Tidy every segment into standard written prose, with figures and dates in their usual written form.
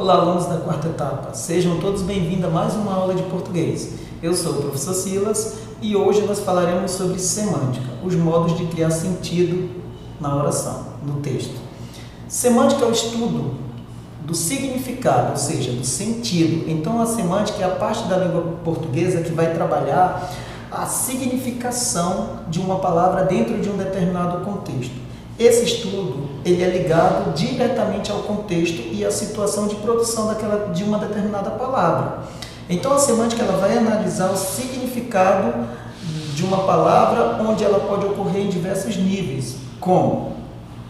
Olá, alunos da quarta etapa, sejam todos bem-vindos a mais uma aula de português. Eu sou o professor Silas e hoje nós falaremos sobre semântica, os modos de criar sentido na oração, no texto. Semântica é o estudo do significado, ou seja, do sentido. Então a semântica é a parte da língua portuguesa que vai trabalhar a significação de uma palavra dentro de um determinado contexto. Esse estudo ele é ligado diretamente ao contexto e à situação de produção de uma determinada palavra. Então a semântica ela vai analisar o significado de uma palavra onde ela pode ocorrer em diversos níveis, como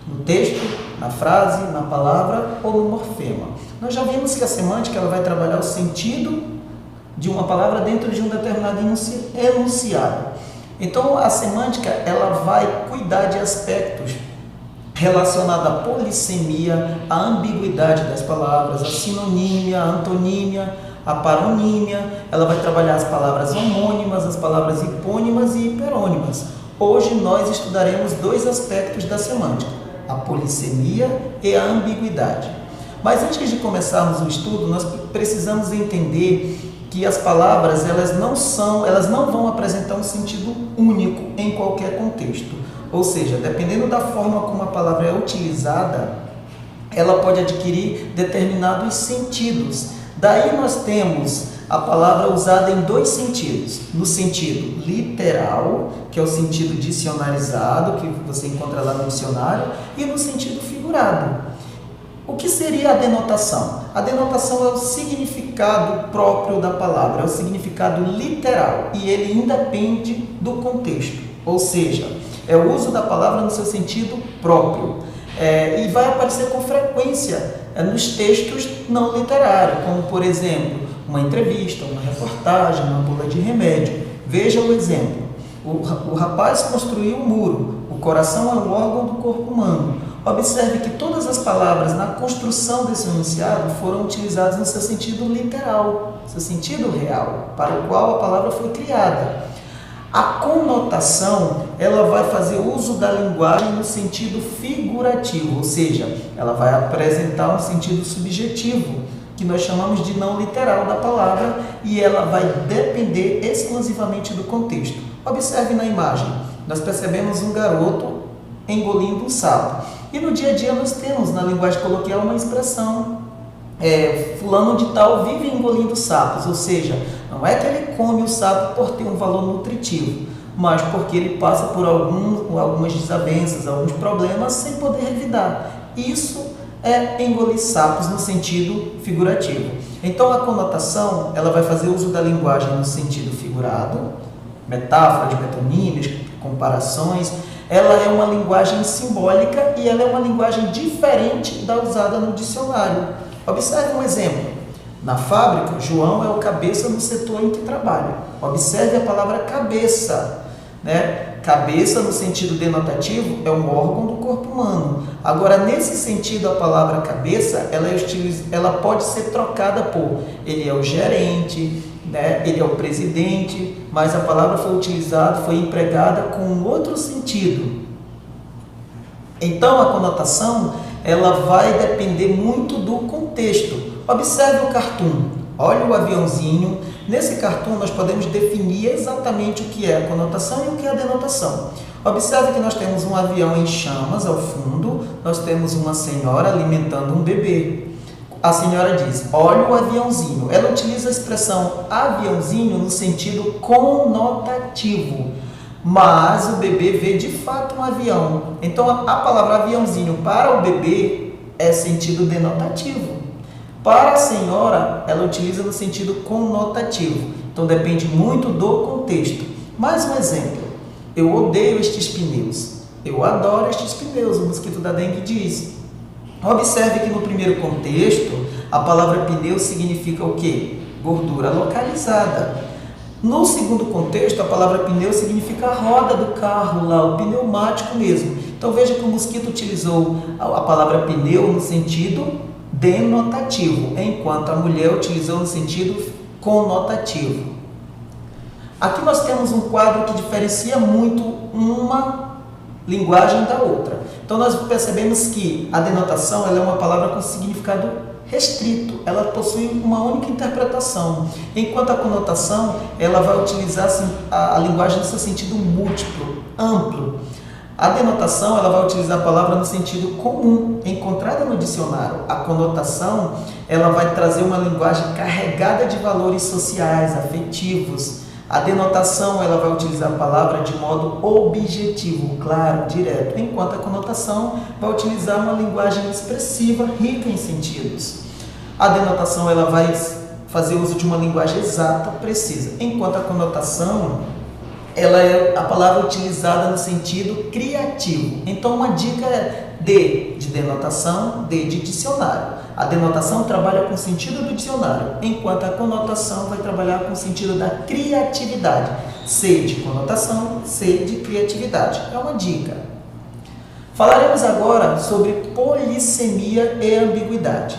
no texto, na frase, na palavra ou no morfema. Nós já vimos que a semântica ela vai trabalhar o sentido de uma palavra dentro de um determinado enunciado. Então a semântica ela vai cuidar de aspectos relacionado à polissemia, à ambiguidade das palavras, à sinonímia, à antonímia, à paronímia. Ela vai trabalhar as palavras homônimas, as palavras hipônimas e hiperônimas. Hoje nós estudaremos dois aspectos da semântica, a polissemia e a ambiguidade. Mas antes de começarmos o estudo, nós precisamos entender que as palavras elas não vão apresentar um sentido único em qualquer contexto. Ou seja, dependendo da forma como a palavra é utilizada, ela pode adquirir determinados sentidos. Daí nós temos a palavra usada em dois sentidos. No sentido literal, que é o sentido dicionarizado, que você encontra lá no dicionário, e no sentido figurado. O que seria a denotação? A denotação é o significado próprio da palavra, é o significado literal, e ele independe do contexto. Ou seja, é o uso da palavra no seu sentido próprio. E vai aparecer com frequência nos textos não literários, como, por exemplo, uma entrevista, uma reportagem, uma bula de remédio. Veja o exemplo. O rapaz construiu um muro. O coração é um órgão do corpo humano. Observe que todas as palavras na construção desse enunciado foram utilizadas no seu sentido literal, seu sentido real, para o qual a palavra foi criada. A conotação, ela vai fazer uso da linguagem no sentido figurativo, ou seja, ela vai apresentar um sentido subjetivo, que nós chamamos de não literal da palavra, e ela vai depender exclusivamente do contexto. Observe na imagem, nós percebemos um garoto engolindo um sapo. E no dia a dia nós temos na linguagem coloquial uma expressão, fulano de tal vive engolindo sapos, ou seja, não é que ele come o sapo por ter um valor nutritivo, mas porque ele passa por algumas desavenças, alguns problemas sem poder revidar. Isso é engolir sapos no sentido figurativo. Então a conotação ela vai fazer uso da linguagem no sentido figurado, metáforas, metonímias, comparações. Ela é uma linguagem simbólica e ela é uma linguagem diferente da usada no dicionário. Observe um exemplo. Na fábrica, João é o cabeça no setor em que trabalha. Observe a palavra cabeça. Cabeça, no sentido denotativo, é um órgão do corpo humano. Agora, nesse sentido, a palavra cabeça, ela pode ser trocada por ele é o gerente, ele é o presidente, mas a palavra foi empregada com um outro sentido. Então, a conotação ela vai depender muito do contexto. Observe o cartoon. Olha o aviãozinho. Nesse cartoon nós podemos definir exatamente o que é a conotação e o que é a denotação. Observe que nós temos um avião em chamas ao fundo, nós temos uma senhora alimentando um bebê. A senhora diz, olha o aviãozinho. Ela utiliza a expressão aviãozinho no sentido conotativo. Mas o bebê vê de fato um avião. Então a palavra aviãozinho para o bebê é sentido denotativo. Para a senhora, ela utiliza no sentido conotativo. Então depende muito do contexto. Mais um exemplo. Eu odeio estes pneus. Eu adoro estes pneus, o mosquito da dengue diz. Observe que no primeiro contexto, a palavra pneu significa o quê? Gordura localizada. No segundo contexto, a palavra pneu significa a roda do carro, lá, o pneumático mesmo. Então veja que o mosquito utilizou a palavra pneu no sentido denotativo, enquanto a mulher utilizou no sentido conotativo. Aqui nós temos um quadro que diferencia muito uma linguagem da outra. Então nós percebemos que a denotação ela é uma palavra com significado restrito, ela possui uma única interpretação, enquanto a conotação ela vai utilizar assim, a linguagem no seu sentido múltiplo, amplo. A denotação ela vai utilizar a palavra no sentido comum, encontrada no dicionário. A conotação ela vai trazer uma linguagem carregada de valores sociais, afetivos. A denotação ela vai utilizar a palavra de modo objetivo, claro, direto, enquanto a conotação vai utilizar uma linguagem expressiva, rica em sentidos. A denotação ela vai fazer uso de uma linguagem exata, precisa, enquanto a conotação ela é a palavra utilizada no sentido criativo. Então, uma dica é D de denotação, D de dicionário. A denotação trabalha com o sentido do dicionário, enquanto a conotação vai trabalhar com o sentido da criatividade. C de conotação, C de criatividade. É uma dica. Falaremos agora sobre polissemia e ambiguidade.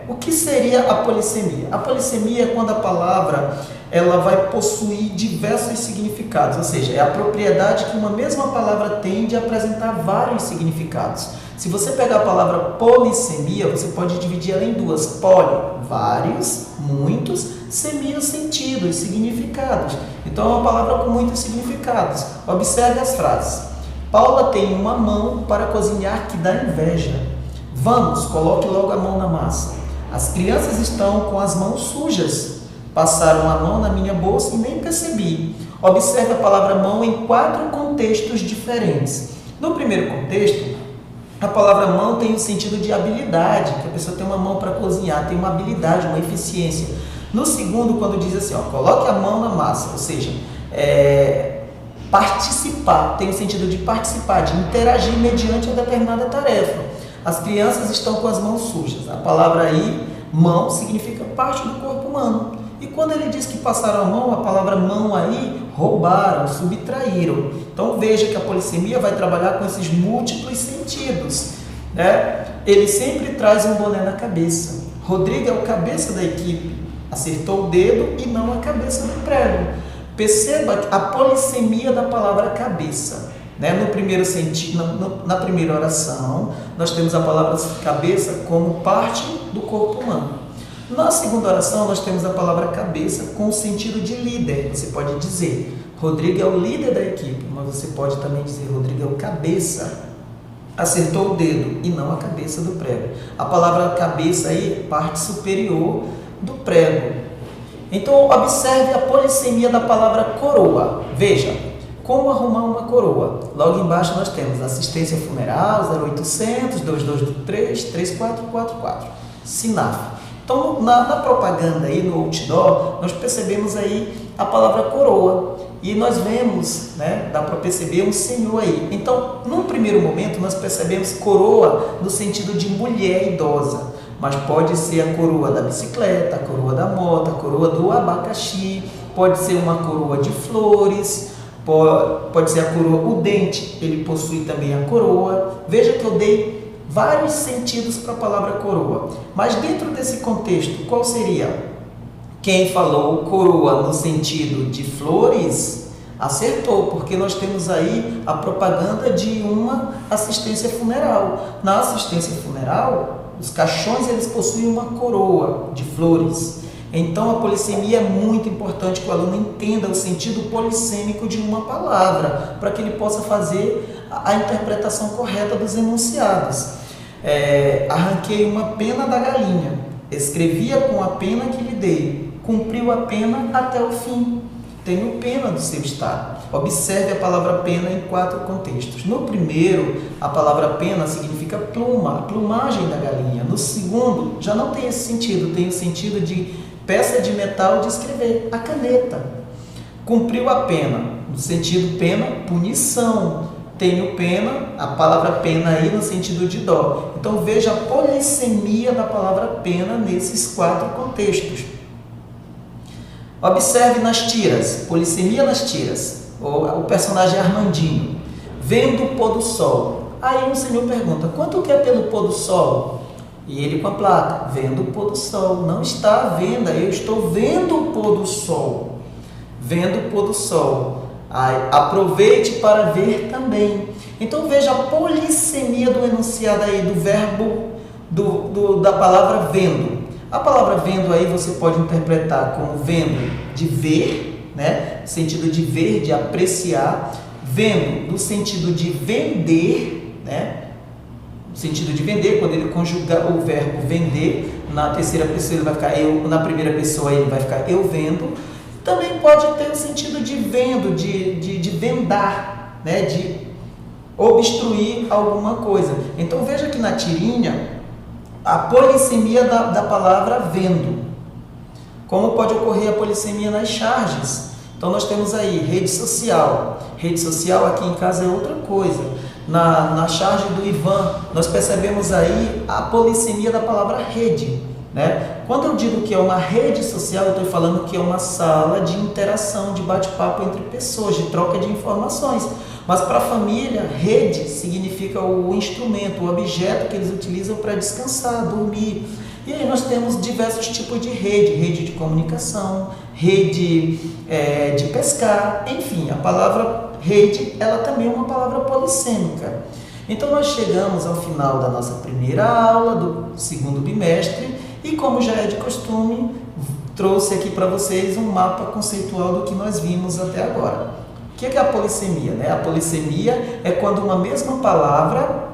O que seria a polissemia? A polissemia é quando a palavra ela vai possuir diversos significados, ou seja, é a propriedade que uma mesma palavra tem de apresentar vários significados. Se você pegar a palavra polissemia, você pode dividir ela em duas. Poli, vários, muitos, semia, sentidos, significados. Então é uma palavra com muitos significados. Observe as frases. Paula tem uma mão para cozinhar que dá inveja. Vamos, coloque logo a mão na massa. As crianças estão com as mãos sujas. Passaram a mão na minha bolsa e nem percebi. Observe a palavra mão em 4 contextos diferentes. No primeiro contexto, a palavra mão tem o sentido de habilidade, que a pessoa tem uma mão para cozinhar, tem uma habilidade, uma eficiência. No segundo, quando diz assim, coloque a mão na massa, ou seja, participar, tem o sentido de participar, de interagir mediante uma determinada tarefa. As crianças estão com as mãos sujas. A palavra aí, mão, significa parte do corpo humano. E quando ele diz que passaram a mão, a palavra mão aí, roubaram, subtraíram. Então veja que a polissemia vai trabalhar com esses múltiplos sentidos. Ele sempre traz um boné na cabeça. Rodrigo é o cabeça da equipe. Acertou o dedo e não a cabeça do prego. Perceba a polissemia da palavra cabeça. No primeiro sentido, na primeira oração, nós temos a palavra cabeça como parte do corpo humano. Na segunda oração, nós temos a palavra cabeça com o sentido de líder. Você pode dizer, Rodrigo é o líder da equipe, mas você pode também dizer, Rodrigo é o cabeça. Acertou o dedo e não a cabeça do prego. A palavra cabeça aí, parte superior do prego. Então, observe a polissemia da palavra coroa. Veja, como arrumar uma coroa? Logo embaixo nós temos assistência funeral, 0800 2223 3444. SINAF. Então, na propaganda aí, no outdoor, nós percebemos aí a palavra coroa. E nós vemos, dá para perceber um senhor aí. Então, num primeiro momento, nós percebemos coroa no sentido de mulher idosa. Mas pode ser a coroa da bicicleta, a coroa da moto, a coroa do abacaxi, pode ser uma coroa de flores, pode ser a coroa, o dente, ele possui também a coroa. Veja que eu dei vários sentidos para a palavra coroa. Mas dentro desse contexto, qual seria? Quem falou coroa no sentido de flores, acertou, porque nós temos aí a propaganda de uma assistência funeral. Na assistência funeral, os caixões eles possuem uma coroa de flores. Então, a polissemia é muito importante que o aluno entenda o sentido polissêmico de uma palavra, para que ele possa fazer a interpretação correta dos enunciados. Arranquei uma pena da galinha, escrevia com a pena que lhe dei, cumpriu a pena até o fim. Tenho pena do seu estado. Observe a palavra pena em 4 contextos. No primeiro, a palavra pena significa pluma, a plumagem da galinha. No segundo, já não tem esse sentido, tem o sentido de peça de metal de escrever, a caneta. Cumpriu a pena, no sentido pena, punição. Tenho pena, a palavra pena aí no sentido de dó. Então veja a polissemia da palavra pena nesses 4 contextos. Observe nas tiras, polissemia nas tiras. O personagem Armandinho, vendo o pôr do sol. Aí um senhor pergunta, quanto quer pelo pôr do sol? E ele com a placa, vendo o pôr do sol. Não está à venda, eu estou vendo o pôr do sol. Vendo o pôr do sol. Aproveite para ver também. Então veja a polissemia do enunciado aí, do verbo da palavra vendo. A palavra vendo aí você pode interpretar como vendo de ver, né? Sentido de ver, de apreciar. Vendo no sentido de vender, né? No sentido de vender, quando ele conjugar o verbo vender, na terceira pessoa ele vai ficar eu, na primeira pessoa ele vai ficar eu vendo. Também pode ter o sentido de vendo, de vendar, né? De obstruir alguma coisa. Então veja que na tirinha, a polissemia da palavra vendo. Como pode ocorrer a polissemia nas charges? Então nós temos aí rede social. Rede social aqui em casa é outra coisa. Na charge do Ivan, nós percebemos aí a polissemia da palavra rede, né? Quando eu digo que é uma rede social, eu estou falando que é uma sala de interação, de bate-papo entre pessoas, de troca de informações. Mas para a família, rede significa o instrumento, o objeto que eles utilizam para descansar, dormir. E aí nós temos diversos tipos de rede, rede de comunicação, rede de pescar, enfim, a palavra rede, ela também é uma palavra polissêmica. Então nós chegamos ao final da nossa primeira aula do segundo bimestre e, como já é de costume, trouxe aqui para vocês um mapa conceitual do que nós vimos até agora. O que é a polissemia, né? A polissemia é quando uma mesma palavra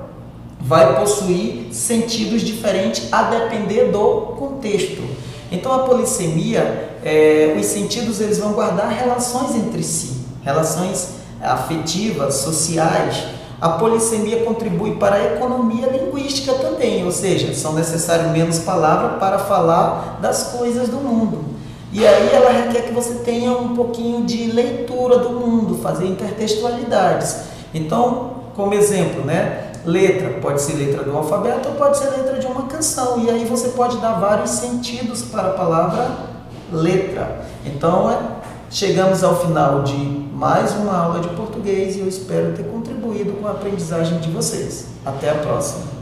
vai possuir sentidos diferentes a depender do contexto. Então a polissemia, os sentidos eles vão guardar relações entre si, relações afetivas, sociais. A polissemia contribui para a economia linguística também, ou seja, são necessárias menos palavras para falar das coisas do mundo. E aí ela requer que você tenha um pouquinho de leitura do mundo, fazer intertextualidades. Então, como exemplo, né? Letra, pode ser letra do alfabeto ou pode ser letra de uma canção. E aí você pode dar vários sentidos para a palavra letra. Então, chegamos ao final de mais uma aula de português e eu espero ter contribuído com a aprendizagem de vocês. Até a próxima!